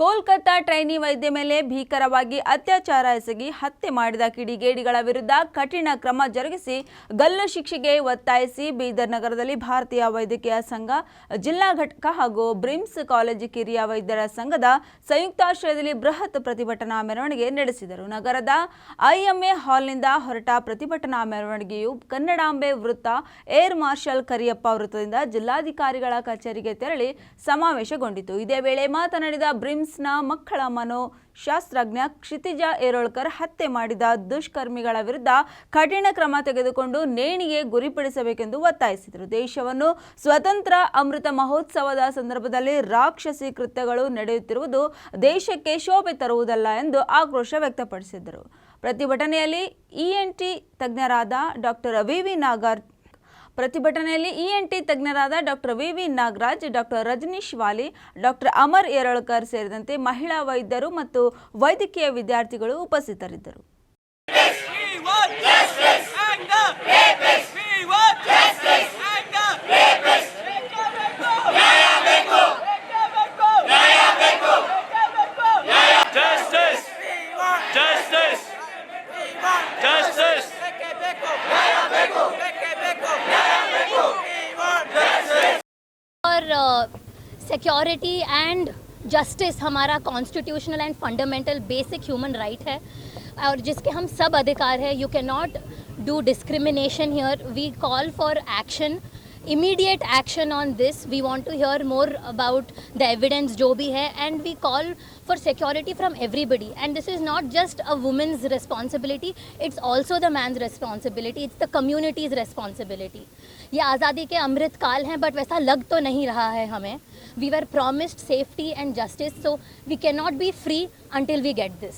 Kolkata trainee ವೈದ್ಯ ಮೇಲೆ ಭೀಕರವಾಗಿ ಅತ್ಯಾಚಾರ ಎಸಗಿ ಹತ್ಯೆ ಮಾಡಿದ ಕಿಡಿಗೇಡಿಗಳ ವಿರುದ್ಧ ಕಠಿಣ ಕ್ರಮ ಜರುಗಿಸಿ ಗಲ್ಲು ಶಿಕ್ಷೆಗೆ ಒತ್ತಾಯಿಸಿ ಬೀದರ್ ನಗರದಲ್ಲಿ ಭಾರತೀಯ ವೈದ್ಯಕೀಯ ಸಂಘ ಜಿಲ್ಲಾ ಘಟಕ ಹಾಗೂ ಬ್ರಿಮ್ಸ್ ಕಾಲೇಜು ಕಿರಿಯ ವೈದ್ಯರ ಸಂಘದ ಸಂಯುಕ್ತಾಶ್ರಯದಲ್ಲಿ ಬೃಹತ್ ಪ್ರತಿಭಟನಾ ಮೆರವಣಿಗೆ ನಡೆಸಿದರು. ನಗರದ ಐಎಂಎ ಹಾಲ್ನಿಂದ ಹೊರಟ ಪ್ರತಿಭಟನಾ ಮೆರವಣಿಗೆಯು ಕನ್ನಡಾಂಬೆ ವೃತ್ತ, ಏರ್ ಮಾರ್ಷಲ್ ಕರಿಯಪ್ಪ ವೃತ್ತದಿಂದ ಜಿಲ್ಲಾಧಿಕಾರಿಗಳ ಕಚೇರಿಗೆ ತೆರಳಿ ಸಮಾವೇಶಗೊಂಡಿತು. ಇದೇ ವೇಳೆ ಮಾತನಾಡಿದ ಬ್ರಿಮ್ಸ್ನ ಮಕ್ಕಳ ಮನೋಶಾಸ್ತ್ರಜ್ಞ ಕ್ಷಿತಿಜಾ ಏರೋಳ್ಕರ್ ಹತ್ಯೆ ಮಾಡಿದ ದುಷ್ಕರ್ಮಿಗಳ ವಿರುದ್ಧ ಕಠಿಣ ಕ್ರಮ ತೆಗೆದುಕೊಂಡು ನೇಣಿಗೆ ಗುರಿಪಡಿಸಬೇಕೆಂದು ಒತ್ತಾಯಿಸಿದರು. ದೇಶವನ್ನು ಸ್ವತಂತ್ರ ಅಮೃತ ಮಹೋತ್ಸವದ ಸಂದರ್ಭದಲ್ಲಿ ರಾಕ್ಷಸಿ ಕೃತ್ಯಗಳು ನಡೆಯುತ್ತಿರುವುದು ದೇಶಕ್ಕೆ ಶೋಭೆ ತರುವುದಲ್ಲ ಎಂದು ಆಕ್ರೋಶ ವ್ಯಕ್ತಪಡಿಸಿದರು. ಪ್ರತಿಭಟನೆಯಲ್ಲಿ ಇಎನ್ಟಿ ತಜ್ಞರಾದ doctor V V. Nagaraj, doctor Rajneesh Wali, doctor Amar Erolkar ಸೇರಿದಂತೆ ಮಹಿಳಾ ವೈದ್ಯರು ಮತ್ತು ವೈದ್ಯಕೀಯ ವಿದ್ಯಾರ್ಥಿಗಳು ಉಪಸ್ಥಿತರಿದ್ದರು. और सिक्योरिटी एंड जस्टिस हमारा constitutional and fundamental basic human right है और जिसके हम सब अधिकार है. You can not do discrimination here. We call for action, immediate action on this. We want to hear more about the evidence जो भी है, and we call for security from everybody. And this is not just a woman's responsibility, it's also the man's responsibility, it's the community's responsibility. ये आज़ादी के अमृत काल हैं, but वैसा लग तो नहीं रहा है हमें. We were promised safety and justice, so we cannot be free until we get this.